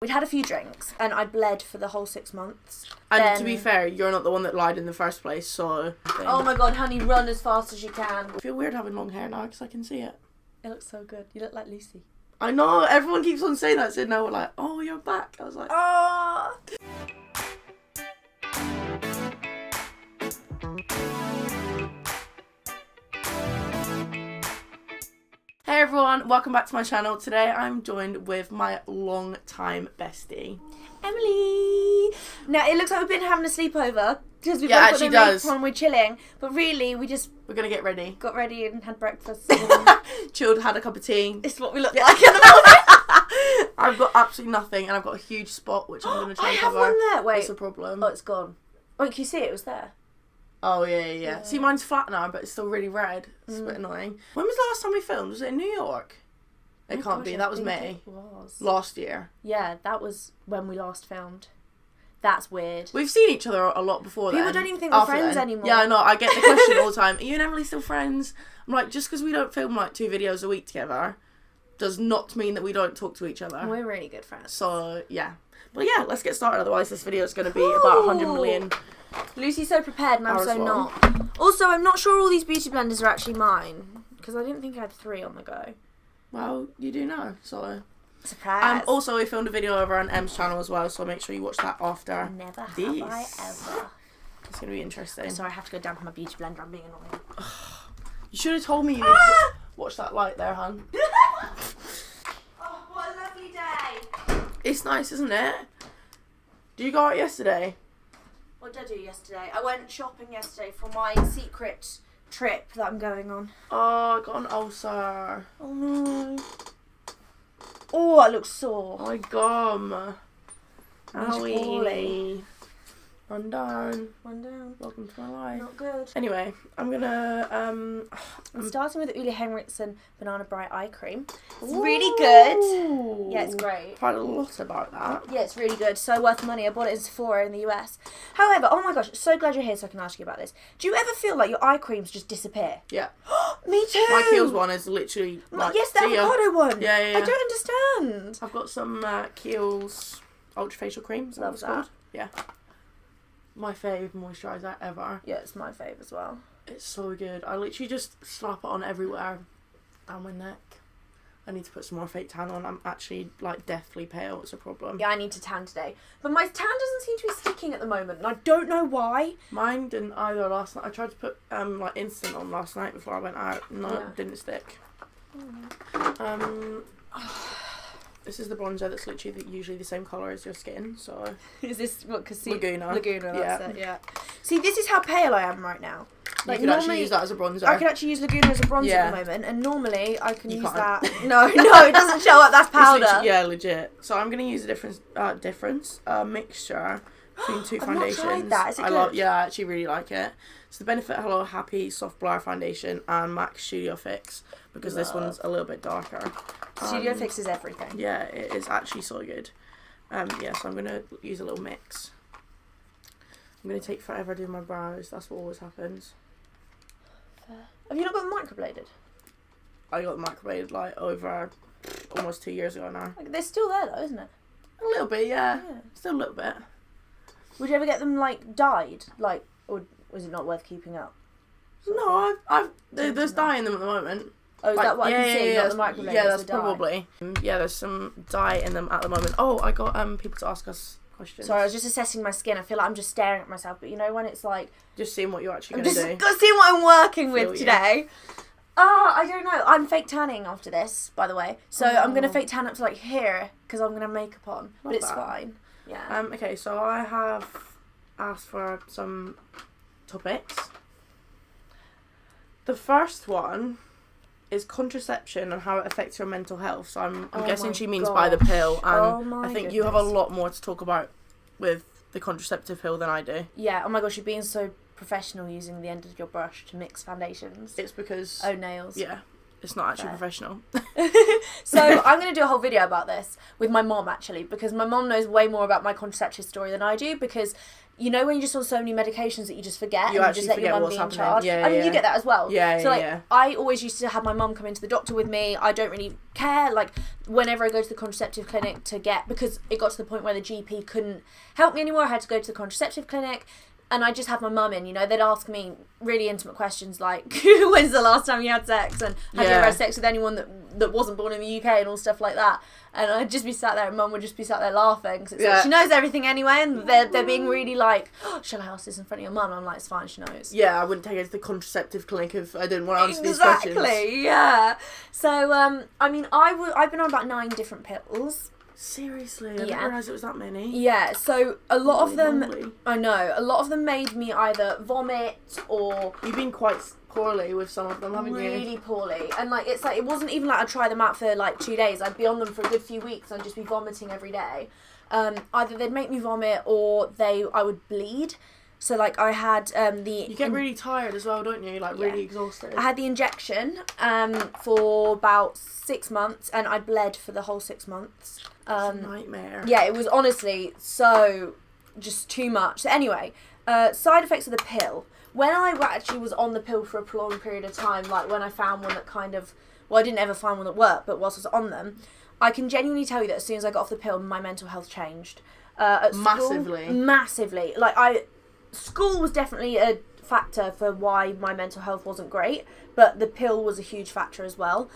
We'd had a few drinks, and I bled for the whole 6 months. And then... to be fair, you're not the one that lied in the first place, so... Oh my god, honey, run as fast as you can. I feel weird having long hair now, because I can see it. It looks so good. You look like Lucy. I know, everyone keeps on saying that, so now we're like, oh, you're back. I was like, oh. Hey everyone, welcome back to my channel. Today I'm joined with my long-time bestie, Emily. Now, it looks like we've been having a sleepover, because we've Yeah, both actually got the does. makeup on, we're chilling, but really, we're gonna get ready. got ready and had breakfast. Chilled, had a cup of tea. It's what we look like in the morning. I've got absolutely nothing, and I've got a huge spot, which I'm going to try I and have cover. one there. Wait. What's the problem? Oh, it's gone. Wait, can you see it? It was there. Oh, yeah. See, mine's flat now, but it's still really red. It's a bit annoying. When was the last time we filmed? Was it in New York? It can't be. That was May. It was. Last year. Yeah, that was when we last filmed. That's weird. We've seen each other a lot before People then. don't even think we're friends anymore. Yeah, I know. I get the question all the time. Are you and Emily still friends? I'm like, just because we don't film like 2 videos a week together does not mean that we don't talk to each other. We're really good friends. So, yeah. But yeah, let's get started. Otherwise, this video is going to be about 100 million. Lucy's so prepared and I'm so well. not. Also, I'm not sure all these beauty blenders are actually mine. Because I didn't think I had 3 on the go. Well, you do know, so... Surprise. Also, we filmed a video over on Em's channel as well, so make sure you watch that after Never have this. I ever. It's going to be interesting. Sorry, I have to go down for my beauty blender. I'm being annoying. You should have told me you would watch that light there, hun. Oh, what a lovely day. It's nice, isn't it? Did you go out yesterday? What did I do yesterday? I went shopping yesterday for my secret trip that I'm going on. Oh, I got an ulcer. Oh no. Oh, I look sore. Oh my gum. poorly. Owie. Run down. One down. Welcome to my life. Not good. Anyway, I'm gonna I'm starting with the Uli Henriksen Banana Bright Eye Cream. It's really good. Yeah, it's great. I've heard a lot about that. Yeah, it's really good. So worth the money. I bought it in Sephora in the US. However, oh my gosh, so glad you're here so I can ask you about this. Do you ever feel like your eye creams just disappear? Yeah. Me too. My Kiehl's one is literally like, yes, the see ya. avocado one. Yeah. I don't understand. I've got some Kiehl's Ultra Facial Cream. Love that. Yeah. My fave moisturiser ever. Yeah, it's my fave as well. It's so good. I literally just slap it on everywhere down my neck. I need to put some more fake tan on. I'm actually like deathly pale. It's a problem. Yeah, I need to tan today. But my tan doesn't seem to be sticking at the moment, and I don't know why. Mine didn't either last night. I tried to put like instant on last night before I went out. No, Yeah. it didn't stick. This is the bronzer that's literally usually the same colour as your skin, so... Is this what? Laguna. Laguna, that's Yeah. it, yeah. See, this is how pale I am right now. Like, you could actually use that as a bronzer. I could actually use Laguna as a bronzer Yeah. at the moment, and normally I can You use can't. that. No, it doesn't show up, that's It's powder. yeah, legit. So I'm going to use a mixture between 2 I've not foundations. tried that. Is it good? Yeah, I actually really like it. It's the Benefit Hello Happy Soft Blur Foundation and MAC Studio Fix, because this one's a little bit darker. Studio Fix is everything. Yeah, it is actually so good. Yeah, so I'm going to use a little mix. I'm going to take forever doing my brows. That's what always happens. Have you not got them microbladed? I got microbladed like over almost 2 years ago now. Like, they're still there though, isn't it? A little bit, yeah. Yeah. Still a little bit. Would you ever get them like dyed? Like, or was it not worth keeping up? No, there's dye in them at the moment. Oh, is Like, that what I can see? Not the microbladed, yeah, that's the dye. probably. Yeah, there's some dye in them at the moment. Oh, I got people to ask us questions. Sorry, I was just assessing my skin. I feel like I'm just staring at myself, but you know when it's like... Just seeing what you're actually I'm going to just do. seeing what I'm working Feel with you. today. I don't know. I'm fake tanning after this, by the way. So I'm going to fake tan up to like here, because I'm going to have makeup on. But it's that. fine. Yeah. Okay, so I have asked for some topics. The first one is contraception and how it affects your mental health. So I'm guessing my she means by the pill. And Oh my I think you have a goodness. lot more to talk about with the contraceptive pill than I do. Yeah, oh my gosh, you're being so professional using the end of your brush to mix foundations. It's because... Oh, nails. Yeah. It's not actually Fair. professional. So I'm going to do a whole video about this with my mom, actually, because my mom knows way more about my contraceptive story than I do, because you know when you're just on so many medications that you just forget You and you actually just let your forget mum what's be in happening. charge. Yeah, I mean, yeah. you get that as well. Yeah, so, like, yeah. I always used to have my mum come into the doctor with me. I don't really care, like, whenever I go to the contraceptive clinic to get, because it got to the point where the GP couldn't help me anymore. I had to go to the contraceptive clinic. And I just have my mum in, you know, they'd ask me really intimate questions like, when's the last time you had sex? And have you ever had sex with anyone that wasn't born in the UK and all stuff like that? And I'd just be sat there and mum would just be sat there laughing. Cause it's like, she knows everything anyway, and they're being really like, oh, shall I ask this in front of your mum? I'm like, it's fine, she knows. Yeah, I wouldn't take her to the contraceptive clinic if I didn't want to answer these questions. Exactly, yeah. So, I mean, I've been on about 9 different pills. Seriously? I didn't realise it was that many. Yeah, so a lot of them, Moly. I know, a lot of them made me either vomit or... You've been quite poorly with some of them, haven't you? Really poorly. And, like, it's like, it wasn't even like I'd try them out for, like, 2 days. I'd be on them for a good few weeks and I'd just be vomiting every day. Either they'd make me vomit or I would bleed. So, like, I had You get really tired as well, don't you? Like, really exhausted. I had the injection for about 6 months, and I bled for the whole 6 months. It's a nightmare. Yeah, it was honestly so just too much. So anyway, side effects of the pill. When I actually was on the pill for a prolonged period of time, like when I found one that kind of, well, I didn't ever find one that worked, but whilst I was on them, I can genuinely tell you that as soon as I got off the pill, my mental health changed. At Massively. School, massively. Like, school was definitely a factor for why my mental health wasn't great, but the pill was a huge factor as well.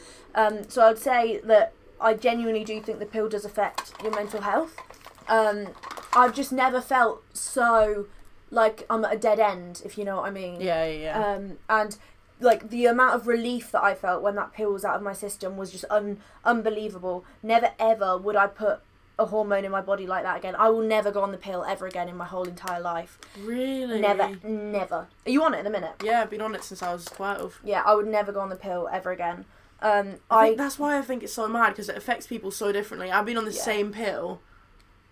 So I'd say that I genuinely do think the pill does affect your mental health. I've just never felt so like I'm at a dead end, if you know what I mean. Yeah. And like the amount of relief that I felt when that pill was out of my system was just unbelievable. Never ever would I put a hormone in my body like that again. I will never go on the pill ever again in my whole entire life. Really? Never. Are you on it at the minute? Yeah, I've been on it since I was 12. Yeah, I would never go on the pill ever again. I think that's why I think it's so mad, because it affects people so differently. I've been on the same pill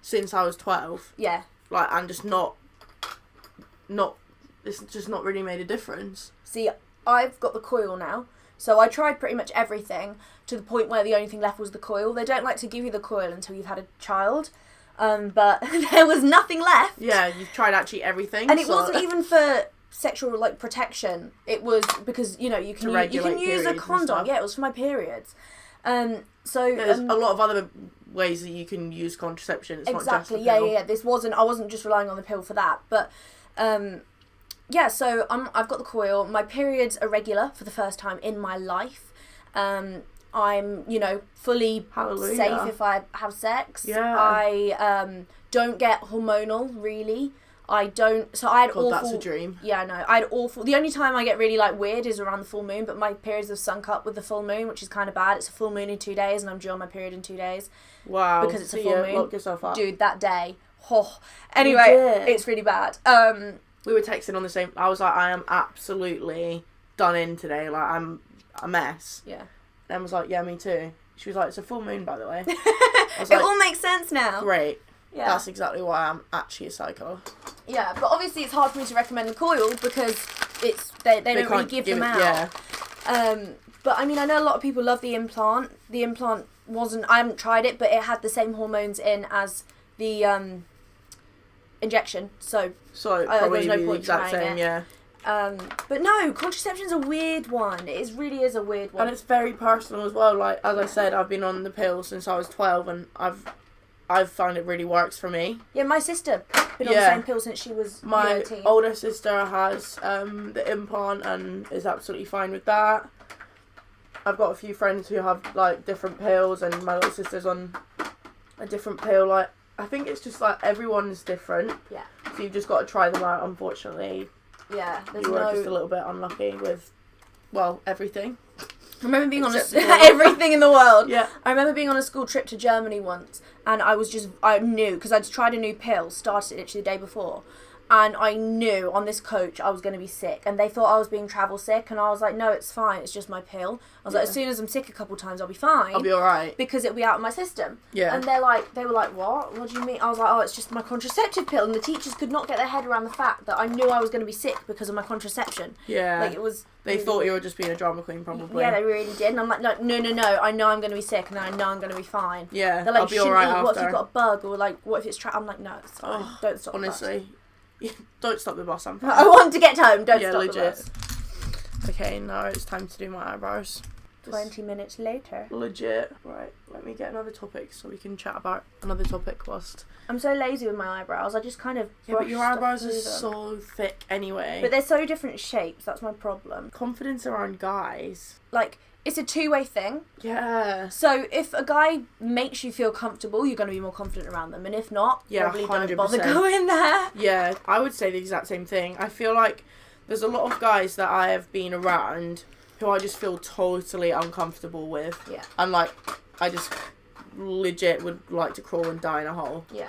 since I was 12. Yeah. Like, and just not, it's just not really made a difference. See, I've got the coil now, so I tried pretty much everything to the point where the only thing left was the coil. They don't like to give you the coil until you've had a child, but there was nothing left. Yeah, you've tried actually everything. And it wasn't even for sexual, like, protection. It was because, you know, you can use a condom. Yeah, it was for my periods. So there's a lot of other ways that you can use contraception. It's exactly. Not just the pill. Yeah. This wasn't. I wasn't just relying on the pill for that. But yeah. So I've got the coil. My periods are regular for the first time in my life. I'm, you know, fully Hallelujah. safe if I have sex. Yeah. I don't get hormonal really. I don't. So I had awful. That's a dream. Yeah, no, I had awful. The only time I get really like weird is around the full moon, but my periods have sunk up with the full moon, which is kind of bad. It's a full moon in 2 days, and I'm due on my period in 2 days. Wow. Because it's a full moon. Lock yourself up. Dude, that day. Oh. Anyway, it's really bad. We were texting on the same. I was like, I am absolutely done in today. Like, I'm a mess. Yeah. Em was like, yeah, me too. She was like, it's a full moon, by the way. It all makes sense now. Great. Yeah. That's exactly why I'm actually a psycho. Yeah, but obviously it's hard for me to recommend the coil because they don't really give them out. Yeah. But I mean, I know a lot of people love the implant. The implant I haven't tried it, but it had the same hormones in as the injection. So probably there's no the point exact trying same, it. yeah. But no, contraception's a weird one. It really is a weird one. And it's very personal as well. Like, as I said, I've been on the pill since I was 12, and I've found it really works for me. Yeah, my sister been on the same pill since she was My 13. older sister has the implant and is absolutely fine with that. I've got a few friends who have like different pills, and my little sister's on a different pill. Like, I think it's just like everyone's different. Yeah. So you've just got to try them out. Unfortunately, yeah, you were just a little bit unlucky with, well, everything. I remember being on everything in the world. Yeah. I remember being on a school trip to Germany once, and I knew, because I'd tried a new pill, started it literally the day before, and I knew on this coach I was going to be sick, and they thought I was being travel sick, and I was like, no, it's fine, it's just my pill. I was like, as soon as I'm sick a couple times, I'll be fine. I'll be alright. Because it'll be out of my system. Yeah. And they were like, what? What do you mean? I was like, oh, it's just my contraceptive pill. And the teachers could not get their head around the fact that I knew I was going to be sick because of my contraception. Yeah. Like, it was... They thought you were just being a drama queen, probably. Yeah, they really did. And I'm like, no, I know I'm going to be sick, and I know I'm going to be fine. Yeah, they're like, I'll be you shouldn't alright eat. after. What if you've got a bug? Or like, what if it's I'm like, no, it's fine. Don't stop honestly. Don't stop the bus, I'm I want to get home. Don't stop legit. the bus. Okay, now it's time to do my eyebrows. 20 minutes later. Legit. Right, let me get another topic so we can chat about another topic whilst... I'm so lazy with my eyebrows. I just kind of but your brush eyebrows stuff are through them. so thick anyway. But they're so different shapes. That's my problem. Confidence around guys. Like, it's a two-way thing. Yeah. So if a guy makes you feel comfortable, you're going to be more confident around them. And if not, probably 100%. don't bother going there. Yeah, I would say the exact same thing. I feel like there's a lot of guys that I have been around who I just feel totally uncomfortable with. Yeah. And like, I just legit would like to crawl and die in a hole. Yeah.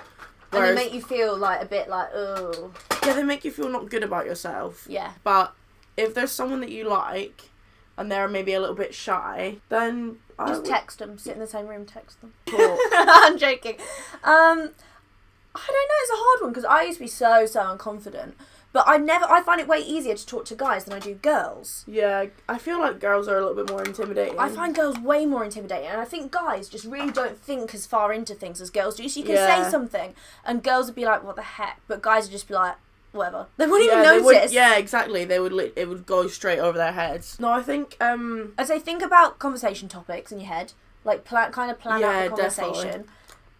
Whereas, and they make you feel like a bit like, oh. Yeah, they make you feel not good about yourself. Yeah. But if there's someone that you like and they're maybe a little bit shy, then just text them. Sit in the same room, text them. Cool. I'm joking. I don't know, it's a hard one because I used to be so unconfident. But I find it way easier to talk to guys than I do girls. Yeah, I feel like girls are a little bit more intimidating. I find girls way more intimidating, and I think guys just really don't think as far into things as girls do. So you can say something, and girls would be like, what the heck? But guys would just be like, whatever. They wouldn't even notice. Yeah, exactly. It would go straight over their heads. No, I think... I'd say think about conversation topics in your head. Like, plan out the conversation.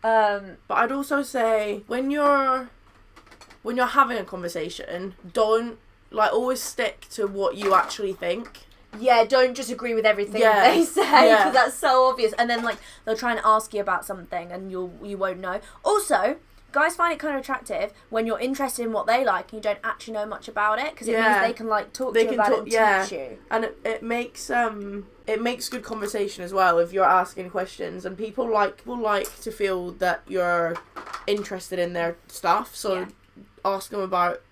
But I'd also say, when you're having a conversation, don't, like, always stick to what you actually think. Yeah, don't just agree with everything they say, because that's so obvious. And then, like, they'll try and ask you about something, and you won't know. Also, guys find it kind of attractive when you're interested in what they like, and you don't actually know much about it, because it means they can, like, talk to you about it and teach you. And it makes good conversation as well if you're asking questions, and people like to feel that you're interested in their stuff, so... ask them about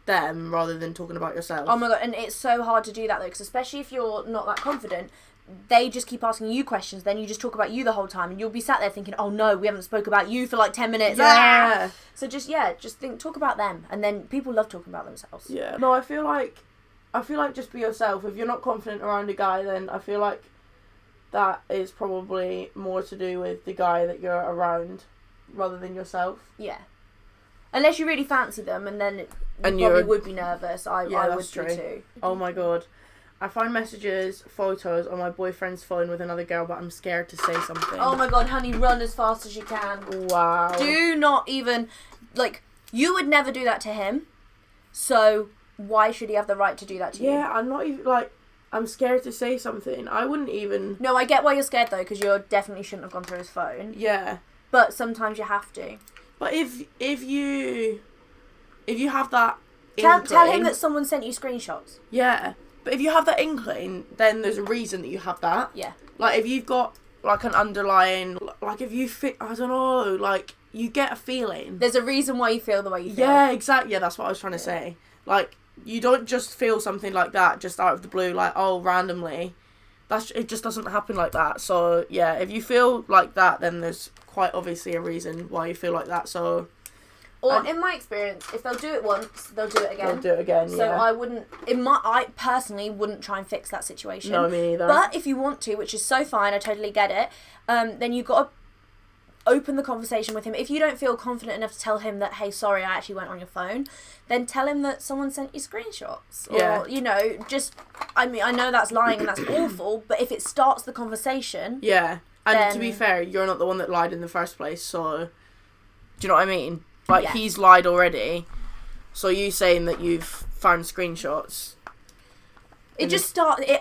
them rather than talking about yourself. Oh my god, and it's so hard to do that though, because especially if you're not that confident, they just keep asking you questions, then you just talk about you the whole time, and you'll be sat there thinking, oh no, we haven't spoke about you for like 10 minutes. Yeah. So just talk about them, and then people love talking about themselves. Yeah. No, I feel like just be yourself. If you're not confident around a guy, then I feel like that is probably more to do with the guy that you're around rather than yourself. Yeah. Unless you really fancy them, and then you probably would be nervous. I would be too. Oh my god. I find photos on my boyfriend's phone with another girl, but I'm scared to say something. Oh my god, honey, run as fast as you can. Wow. Do not even... Like, you would never do that to him, so why should he have the right to do that to you? Yeah, I'm not even, like... I'm scared to say something. I wouldn't even... No, I get why you're scared, though, because you definitely shouldn't have gone through his phone. Yeah. But sometimes you have to. But if you have that tell him that someone sent you screenshots. Yeah. But if you have that inkling, then there's a reason that you have that. Yeah. Like, if you've got, like, an underlying... Like, if you fit... I don't know. Like, you get a feeling. There's a reason why you feel the way you feel. Yeah, exactly. Yeah, that's what I was trying to say. Like, you don't just feel something like that just out of the blue, like, oh, randomly. It just doesn't happen like that. So, yeah, if you feel like that, then there's quite obviously a reason why you feel like that. So... Or, in my experience, if they'll do it once, they'll do it again. They'll do it again, So I personally wouldn't try and fix that situation. No, me neither. But if you want to, which is so fine, I totally get it, then you've got to open the conversation with him. If you don't feel confident enough to tell him that, hey, sorry, I actually went on your phone, then tell him that someone sent you screenshots. Or, I know that's lying and that's awful, but if it starts the conversation... Yeah. And to be fair, you're not the one that lied in the first place, so... Do you know what I mean? Like, he's lied already, so you saying that you've found screenshots... It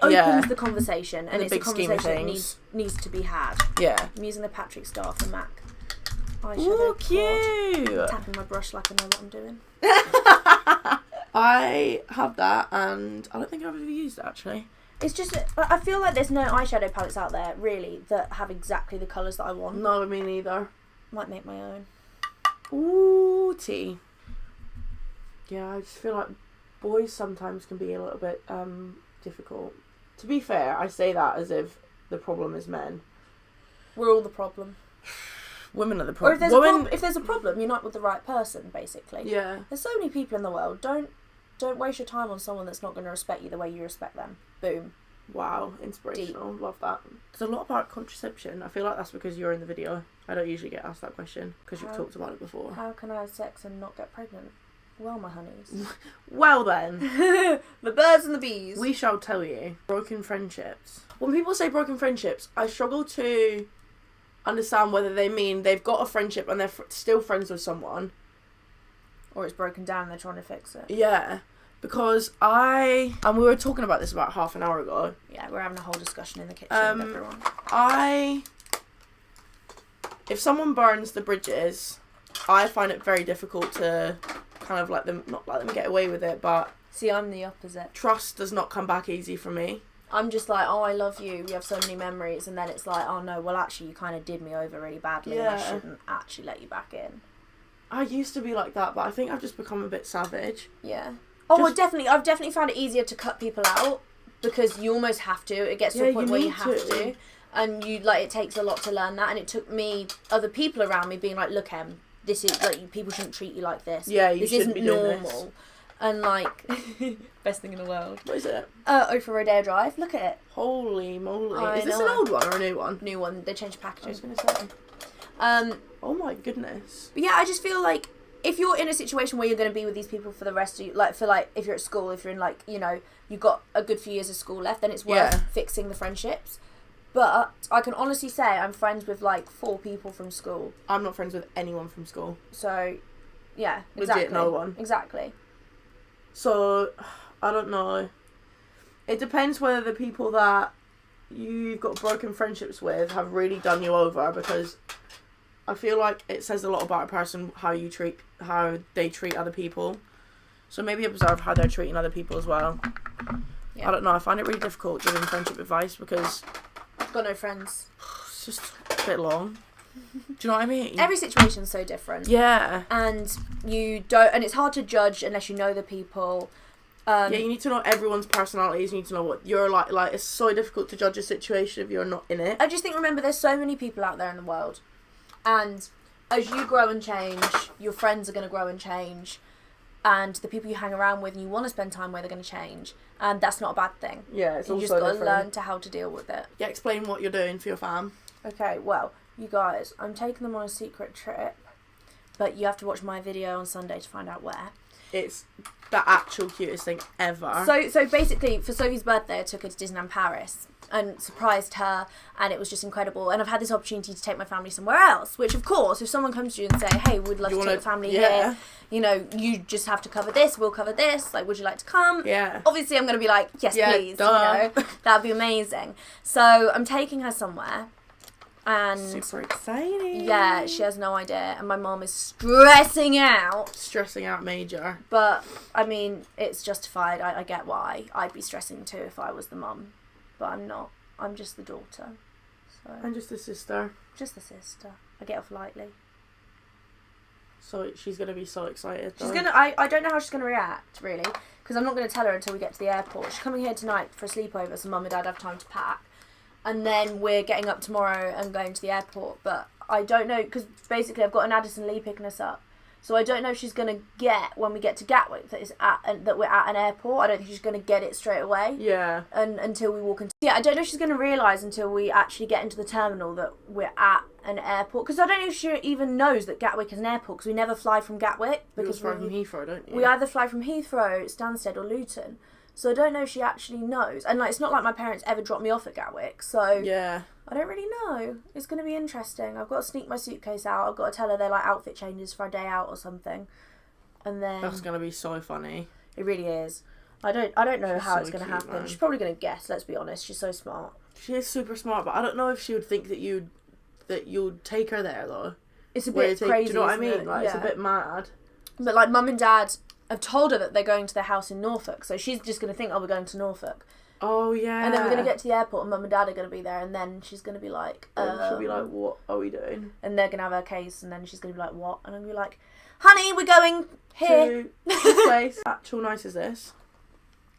opens the conversation, and it's a conversation that needs to be had. Yeah. I'm using the Patrick Star for MAC. Ooh, cute! I'm tapping my brush like I know what I'm doing. I have that, and I don't think I've ever used it, actually. It's just, I feel like there's no eyeshadow palettes out there, really, that have exactly the colours that I want. No, me neither. Might make my own. Ooh, tea. Yeah, I just feel like boys sometimes can be a little bit difficult. To be fair, I say that as if the problem is men. We're all the problem. Women are the Or problem. if there's a problem, you're not with the right person, basically. Yeah. There's so many people in the world. Don't waste your time on someone that's not going to respect you the way you respect them. Boom. Wow, inspirational. Deep. Love that. There's a lot about contraception. I feel like that's because you're in the video. I don't usually get asked that question because you've talked about it before. How can I have sex and not get pregnant? Well, my honeys. Well then. The birds and the bees. We shall tell you. Broken friendships. When people say broken friendships, I struggle to understand whether they mean they've got a friendship and they're still friends with someone. Or it's broken down and they're trying to fix it. Yeah. Because and we were talking about this about half an hour ago. Yeah, we're having a whole discussion in the kitchen with everyone. If someone burns the bridges, I find it very difficult to kind of not let them get away with it, but... See, I'm the opposite. Trust does not come back easy for me. I'm just like, oh, I love you, we have so many memories, and then it's like, oh no, well actually you kind of did me over really badly and I shouldn't actually let you back in. I used to be like that, but I think I've just become a bit savage. Yeah. Oh, I've definitely found it easier to cut people out because you almost have to. It gets to a point where you have to. And it takes a lot to learn that, and it took me, other people around me being like, look, Em, this is, people shouldn't treat you like this. Yeah, you this shouldn't isn't be doing normal. This. And, best thing in the world. What is it? Over Rodeo Drive, look at it. Holy moly. Is this an old one or a new one? New one, they changed the packaging. I was going to say. Oh my goodness. But yeah, I just feel like, if you're in a situation where you're going to be with these people for the rest of you, if you're at school, if you're in you've got a good few years of school left, then it's worth fixing the friendships. But I can honestly say I'm friends with 4 people from school. I'm not friends with anyone from school. So, yeah, exactly. Legit no one. Exactly. So, I don't know. It depends whether the people that you've got broken friendships with have really done you over, because I feel like it says a lot about a person how they treat other people. So maybe observe how they're treating other people as well. Yeah. I don't know. I find it really difficult giving friendship advice because I've got no friends. It's just a bit long. Do you know what I mean? Every situation's so different. Yeah. And and it's hard to judge unless you know the people. Yeah, you need to know everyone's personalities. You need to know what you're like. It's so difficult to judge a situation if you're not in it. I just think, remember, there's so many people out there in the world. And as you grow and change, your friends are going to grow and change. And the people you hang around with and you want to spend time with are going to change. And that's not a bad thing. Yeah, it's you also just got to different. learn how to deal with it. Yeah, explain what you're doing for your fam. Okay, well, you guys, I'm taking them on a secret trip. But you have to watch my video on Sunday to find out where. It's the actual cutest thing ever. So basically, for Sophie's birthday, I took her to Disneyland Paris and surprised her, and it was just incredible. And I've had this opportunity to take my family somewhere else, which, of course, if someone comes to you and say, hey, we'd love to take the family here, you just have to cover this, we'll cover this, would you like to come? Yeah. Obviously, I'm going to be like, yes, please, that'd be amazing. So I'm taking her somewhere. And super exciting. Yeah, she has no idea, and my mom is stressing out. Stressing out major. But I mean, it's justified. I get why. I'd be stressing too if I was the mum, but I'm not. I'm just the daughter. So I'm just the sister. Just the sister. I get off lightly. So she's gonna be so excited. Though. She's gonna. I don't know how she's gonna react really, because I'm not gonna tell her until we get to the airport. She's coming here tonight for a sleepover, so mum and dad have time to pack. And then we're getting up tomorrow and going to the airport. But I don't know, because basically I've got an Addison Lee picking us up. So I don't know if she's going to get, when we get to Gatwick, that we're at an airport. I don't think she's going to get it straight away. Yeah. And until we walk into... Yeah, I don't know if she's going to realise until we actually get into the terminal that we're at an airport. Because I don't know if she even knows that Gatwick is an airport, because we never fly from Gatwick. Because you fly from Heathrow, don't you? We either fly from Heathrow, Stansted or Luton. So I don't know if she actually knows. And it's not like my parents ever dropped me off at Gatwick. So yeah. I don't really know. It's going to be interesting. I've got to sneak my suitcase out. I've got to tell her they're outfit changes for a day out or something. And then... That's going to be so funny. It really is. I don't know how it's going to happen. Man. She's probably going to guess, let's be honest. She's so smart. She is super smart, but I don't know if she would think that you'd take her there, though. It's a bit crazy, do you know what I mean? It? It's a bit mad. But mum and dad... I've told her that they're going to their house in Norfolk, so she's just going to think, we're going to Norfolk. Oh, yeah. And then we're going to get to the airport and Mum and Dad are going to be there, and then she's going to be like... And she'll be like, what are we doing? And they're going to have her case, and then she's going to be like, what? And I'm going to be like, honey, we're going here. To this place. Actual nice is this.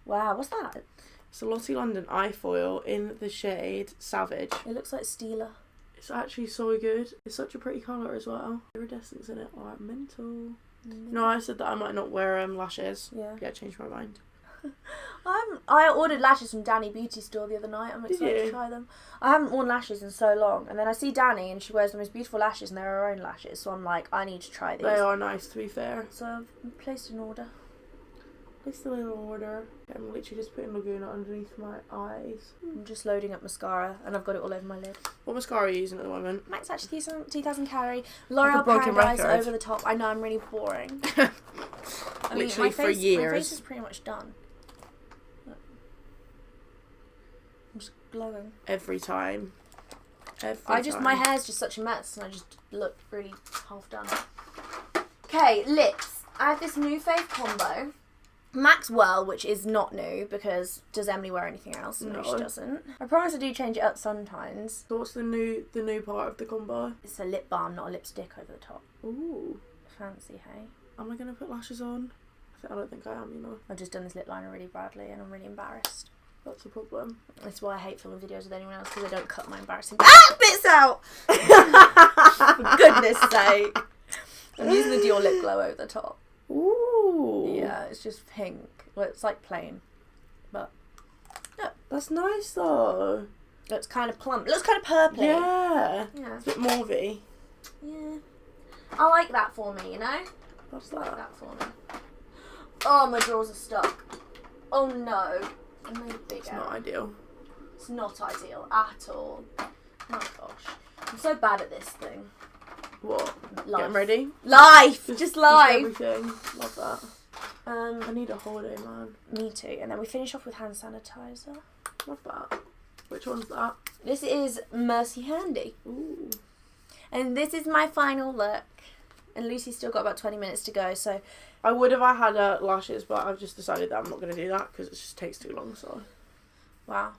Wow, what's that? It's a Lottie London eye foil in the shade Savage. It looks like Steeler. It's actually so good. It's such a pretty colour as well. Iridescence in it. Alright, mental. No, I said that I might not wear lashes. Yeah, changed my mind. I ordered lashes from Danny Beauty Store the other night. I'm excited to try them. I haven't worn lashes in so long, and then I see Danny and she wears the most beautiful lashes, and they're her own lashes, so I'm like, I need to try these. They are nice, to be fair. So I've placed an order. Placed a little order. I'm literally just putting Laguna underneath my eyes. I'm just loading up mascara, and I've got it all over my lid. What mascara are you using at the moment? Max actually 2000 Carry. L'Oreal broken Paradise record. over the top. I know, I'm really boring. Literally for years. My face is pretty much done. Look. I'm just glowing. Every time. My hair's just such a mess, and I just look really half done. Okay, lips. I have this new fave combo. Maxwell, which is not new, because does Emily wear anything else? No, she doesn't. I promise I do change it up sometimes. So what's the new part of the combo? It's a lip balm, not a lipstick over the top. Ooh. Fancy, hey? Am I going to put lashes on? I don't think I am, you know. I've just done this lip liner really badly, and I'm really embarrassed. That's a problem. That's why I hate filming videos with anyone else, because I don't cut my embarrassing bits out! For goodness sake. I'm using the Dior lip glow over the top. Ooh. Yeah, it's just pink. Well, it's like plain. But, look. That's nice though. Looks kind of plump. It looks kind of purpley. Yeah. Yeah. It's a bit mauvey. Yeah. I like that for me, you know? What's I like that? that for me. Oh, my drawers are stuck. Oh no. I made a big It's error. not ideal. It's not ideal at all. Oh gosh. I'm so bad at this thing. What? Life. Getting ready? Life! Just life! Everything. Love that. I Um, need a holiday, man. me too. And then we finish off with hand sanitizer. Love that. Which one's that? This is Mercy Handy. Ooh. And this is my final look. And Lucy's still got about 20 minutes to go, so... I would if I had lashes, but I've just decided that I'm not going to do that because it just takes too long, so... Wow.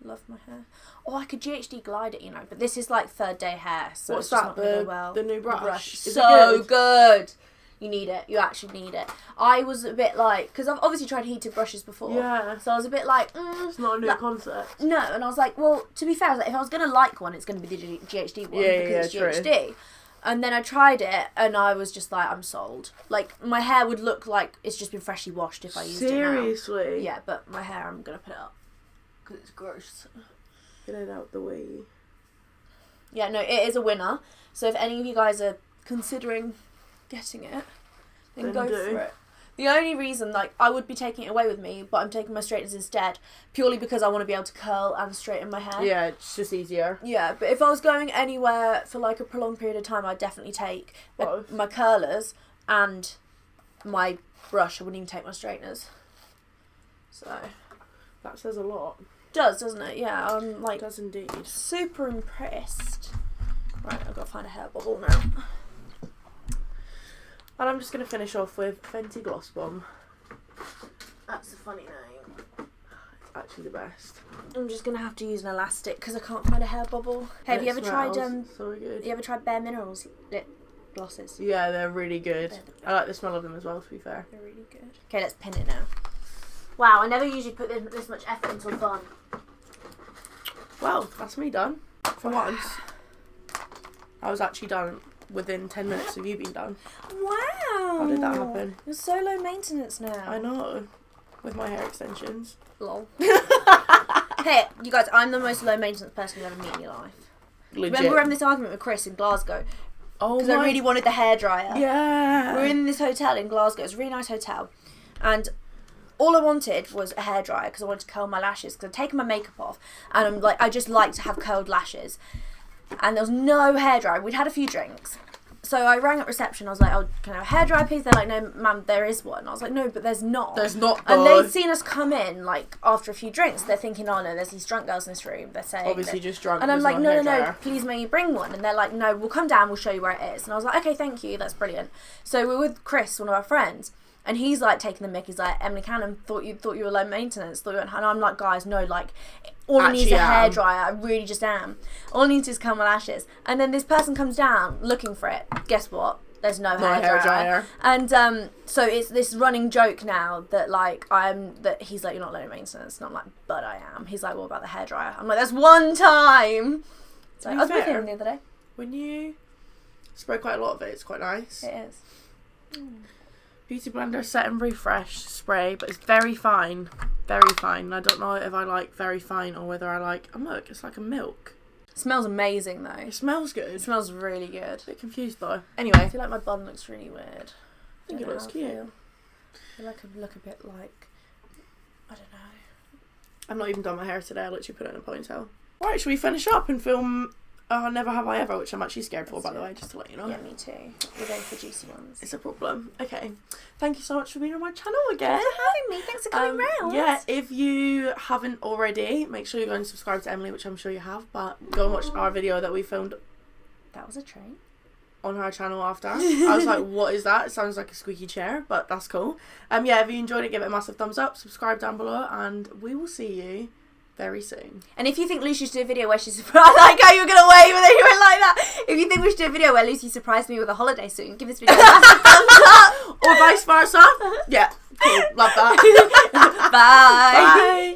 Love my hair. Oh, I could GHD glide it, you know, but this is like third day hair, so What's it's just that? not going to go well. The new brush? Is it So good? good. You need it. You actually need it. I was a bit like... Because I've obviously tried heated brushes before. Yeah. So I was a bit like... It's not a new concept. No, and I was like, well, to be fair, I was like, if I was going to like one, it's going to be the GHD one because it's GHD. And then I tried it, and I was just like, I'm sold. Like, my hair would look like it's just been freshly washed if I used it now. Seriously? Yeah, but my hair, I'm going to put it up. Because it's gross. Get it out the way. Yeah, no, it is a winner. So if any of you guys are considering getting it, then go for it. The only reason, like, I would be taking it away with me, but I'm taking my straighteners instead, purely because I want to be able to curl and straighten my hair. Yeah, it's just easier. Yeah, but if I was going anywhere for, like, a prolonged period of time, I'd definitely take my curlers and my brush. I wouldn't even take my straighteners. So... That says a lot. Does, doesn't it? Yeah, I'm, like... It does indeed. Super impressed. Right, I've got to find a hair bubble now. And I'm just going to finish off with Fenty Gloss Bomb. That's a funny name. It's actually the best. I'm just going to have to use an elastic because I can't find a hair bubble. Hey, have you ever tried, so good. you ever tried Bare Minerals lip glosses? Yeah, they're really good. I like the smell of them as well, to be fair. They're really good. Okay, let's pin it now. Wow, I never usually put this much effort into a bun. Well, that's me done. For once. I was actually done within 10 minutes of you being done. Wow. How did that happen? You're so low maintenance now. I know. With my hair extensions. Lol. Hey, you guys, I'm the most low maintenance person you'll ever meet in your life. Legit. Remember we were having this argument with Chris in Glasgow? Oh, because I really wanted the hairdryer. Yeah. We were in this hotel in Glasgow. It was a really nice hotel. And all I wanted was a hairdryer because I wanted to curl my lashes because I'd taken my makeup off and I'm like, I just like to have curled lashes. And there was no hairdryer. We'd had a few drinks. So I rang up reception. I was like, oh, can I have a hairdryer, please? They're like, no, ma'am, there is one. I was like, no, but there's not. There's not, And they'd seen us come in, like, after a few drinks. They're thinking, oh, no, there's these drunk girls in this room. They're saying... Obviously just drunk. And I'm like, no, please may you bring one. And they're like, no, we'll come down, we'll show you where it is. And I was like, okay, thank you, that's brilliant. So we're with Chris, one of our friends. And he's like taking the mick. He's like, Emily CANHAM thought you were low maintenance. And I'm like, guys, no, like, all I need is a hairdryer. I really just am. All I need is CANHAM lashes. And then this person comes down looking for it. Guess what? There's no hairdryer. And so it's this running joke now that like he's like, you're not low maintenance. And I'm like, but I am. He's like, what about the hairdryer? I'm like, that's one time. So I was with him the other day. When you spray quite a lot of it, it's quite nice. It is. Beauty Blender Set and Refresh spray, but it's very fine. Very fine. I don't know if I like very fine or whether I like... Oh, look, it's like a milk. It smells amazing, though. It smells good. It smells really good. A bit confused, though. Anyway. I feel like my bun looks really weird. I think it looks cute. I feel like I look a bit like... I don't know. I've not even done my hair today. I literally put it in a ponytail. Right, should we finish up and film... Never Have I Ever, which I'm actually scared for, by the way, just to let you know. Yeah, me too. We're going for juicy ones. It's a problem. Okay. Thank you so much for being on my channel again. Thanks for having me. Thanks for coming round. Yeah, if you haven't already, make sure you go and subscribe to Emily, which I'm sure you have, but go and watch our video that we filmed. That was a train. On her channel after. I was like, what is that? It sounds like a squeaky chair, but that's cool. Yeah, if you enjoyed it, give it a massive thumbs up, subscribe down below, and we will see you very soon. And if you think Lucy should do a video where she's surprised, like how you were gonna wave and then you went like that. If you think we should do a video where Lucy surprised me with a holiday suit, give this video a massive thumbs up. Or vice versa. Yeah, cool. Love that. Bye. Bye.